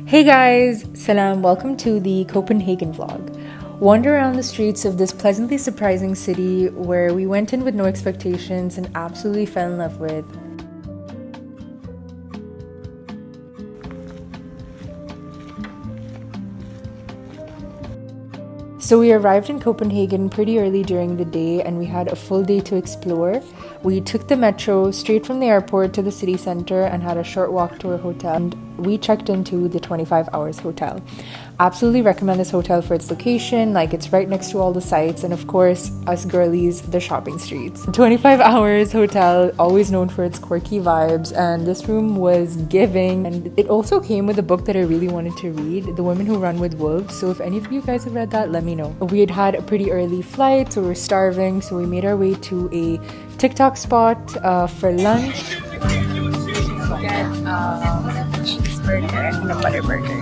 Hey guys, salam, welcome to the Copenhagen vlog. Wander around the streets of this pleasantly surprising city where we went in with no expectations and absolutely fell in love with. So we arrived in Copenhagen pretty early during the day and we had a full day to explore. We took the metro straight from the airport to the city center and had a short walk to our hotel. And we checked into the 25 Hours Hotel. Absolutely recommend this hotel for its location, like it's right next to all the sites, and of course, us girlies, the shopping streets. 25 Hours Hotel, always known for its quirky vibes, and this room was giving. And it also came with a book that I really wanted to read, The Women Who Run with Wolves. So if any of you guys have read that, let me know. We had had a pretty early flight, so we were starving, so we made our way to a TikTok spot for lunch. Get cheeseburger and a butter burger.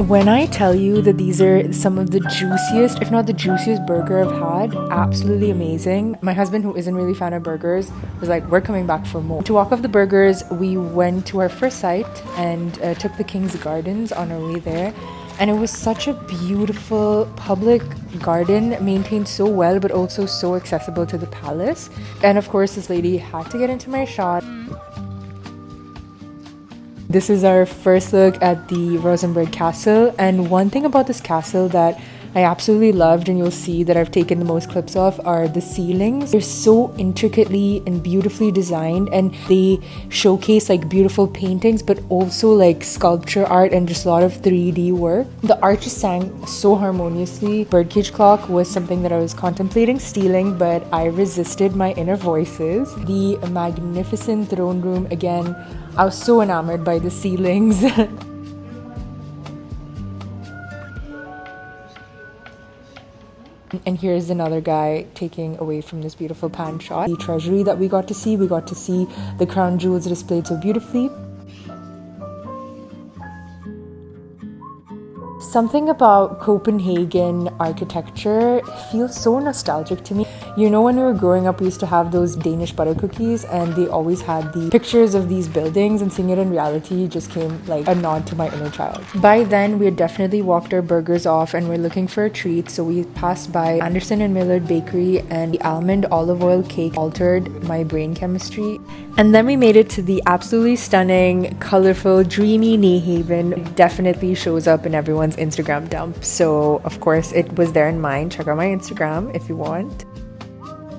When I tell you that these are some of the juiciest, if not the juiciest burger I've had, absolutely amazing. My husband, who isn't really a fan of burgers, was like, we're coming back for more. To walk off the burgers, we went to our first site and took the King's Gardens on our way there. And it was such a beautiful public garden, maintained so well, but also so accessible to the palace. And of course, this lady had to get into my shot. This is our first look at the Roesnborg Catle, and one thing about this castle that I absolutely loved, and you'll see that I've taken the most clips of, are the ceilings. They're so intricately and beautifully designed, and they showcase like beautiful paintings, but also like sculpture art and just a lot of 3D work. The art just sang so harmoniously. Birdcage clock was something that I was contemplating stealing, but I resisted my inner voices. The magnificent throne room, again, I was so enamored by the ceilings. And here's another guy taking away from this beautiful pan shot. The treasury that we got to see the crown jewels displayed so beautifully. Something about Copenhagen architecture feels so nostalgic to me. You know, when we were growing up, we used to have those Danish butter cookies, and they always had the pictures of these buildings, and seeing it in reality just came like a nod to my inner child. By then, we had definitely walked our burgers off and we're looking for a treat, so we passed by Anderson and Millard Bakery, and the almond olive oil cake altered my brain chemistry. And then we made it to the absolutely stunning, colorful, dreamy Nyhavn. It definitely shows up in everyone's Instagram dump, so of course it was there in mine. Check out my Instagram if you want.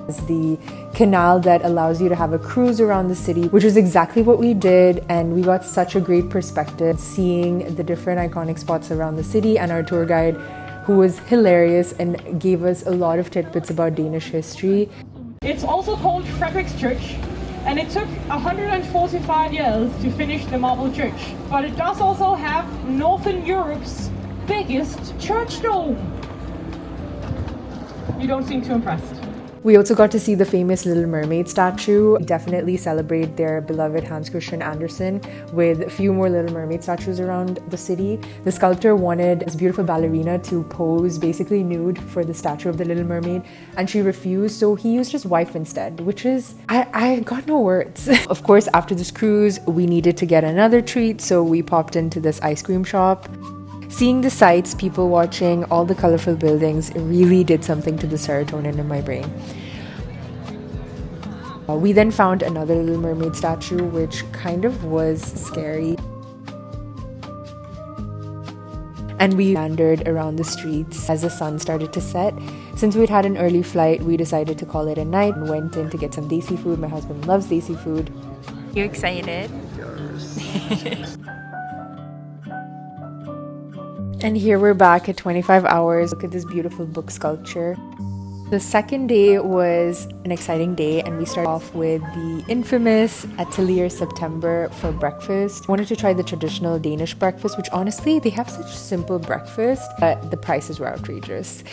It's the canal that allows you to have a cruise around the city, which is exactly what we did, and we got such a great perspective seeing the different iconic spots around the city, and our tour guide, who was hilarious and gave us a lot of tidbits about Danish history. It's also called Frederick's Church, and it took 145 years to finish the marble church. But it does also have Northern Europe's biggest church dome. You don't seem too impressed. We also got to see the famous Little Mermaid statue. Definitely celebrate their beloved Hans Christian Andersen with a few more Little Mermaid statues around the city. The sculptor wanted this beautiful ballerina to pose basically nude for the statue of the Little Mermaid, and she refused, so he used his wife instead, which is, I got no words. Of course, after this cruise, we needed to get another treat, so we popped into this ice cream shop. Seeing the sights, people watching, all the colorful buildings really did something to the serotonin in my brain. We then found another Little Mermaid statue, which kind of was scary. And we wandered around the streets as the sun started to set. Since we'd had an early flight, we decided to call it a night and went in to get some desi food. My husband loves desi food. You excited? And here we're back at 25 Hours. Look at this beautiful book sculpture. The second day was an exciting day, and we started off with the infamous Atelier September for breakfast. I wanted to try the traditional Danish breakfast, which honestly, they have such simple breakfast, but the prices were outrageous.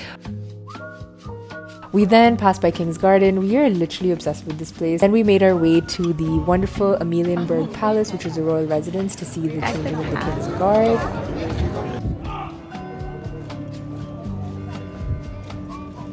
We then passed by King's Garden. We are literally obsessed with this place. Then we made our way to the wonderful Amalienborg Palace, which is a royal residence, to see the changing of the King's Guard.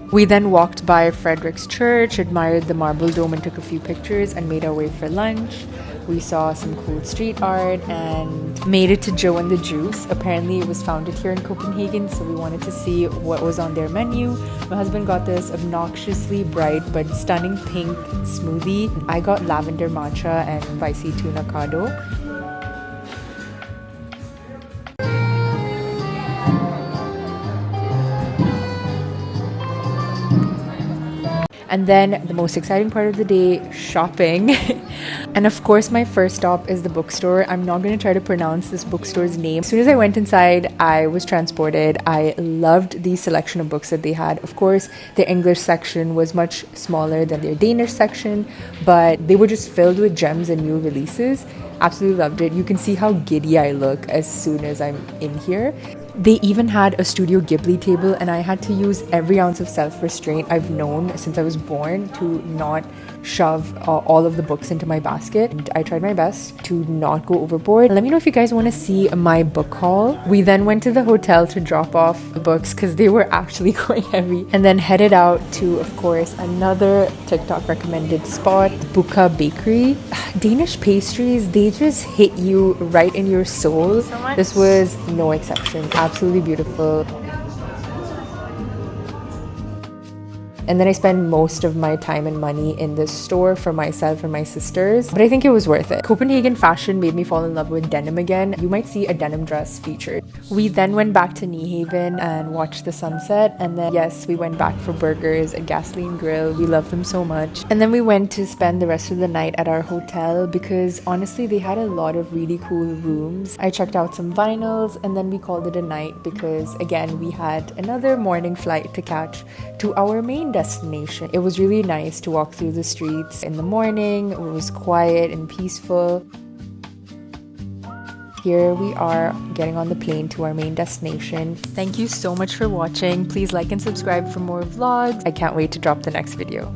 We then walked by Frederick's Church, admired the marble dome and took a few pictures, and made our way for lunch. We saw some cool street art and made it to Joe and the Juice. Apparently it was founded here in Copenhagen, so we wanted to see what was on their menu. My husband got this obnoxiously bright but stunning pink smoothie. I got lavender matcha and spicy tuna cado. And then the most exciting part of the day, shopping. And of course, my first stop is the bookstore. I'm not going to try to pronounce this bookstore's name. As soon as I went inside, I was transported. I loved the selection of books that they had. Of course, their English section was much smaller than their Danish section, but they were just filled with gems and new releases. Absolutely loved it. You can see how giddy I look as soon as I'm in here. They even had a Studio Ghibli table, and I had to use every ounce of self-restraint I've known since I was born to not shove all of the books into my basket. And I tried my best to not go overboard. Let me know if you guys want to see my book haul. We then went to the hotel to drop off the books because they were actually quite heavy, and then headed out to, of course, another TikTok recommended spot, Buka Bakery. Danish pastries, they just hit you right in your soul. This was no exception. Absolutely beautiful. And then I spent most of my time and money in this store for myself and my sisters. But I think it was worth it. Copenhagen fashion made me fall in love with denim again. You might see a denim dress featured. We then went back to Nyhavn and watched the sunset. And then, yes, we went back for burgers at Gasoline Grill. We love them so much. And then we went to spend the rest of the night at our hotel because honestly, they had a lot of really cool rooms. I checked out some vinyls and then we called it a night because, again, we had another morning flight to catch to our main destination. It was really nice to walk through the streets in the morning. It was quiet and peaceful. Here we are getting on the plane to our main destination. Thank you so much for watching. Please like and subscribe for more vlogs. I can't wait to drop the next video.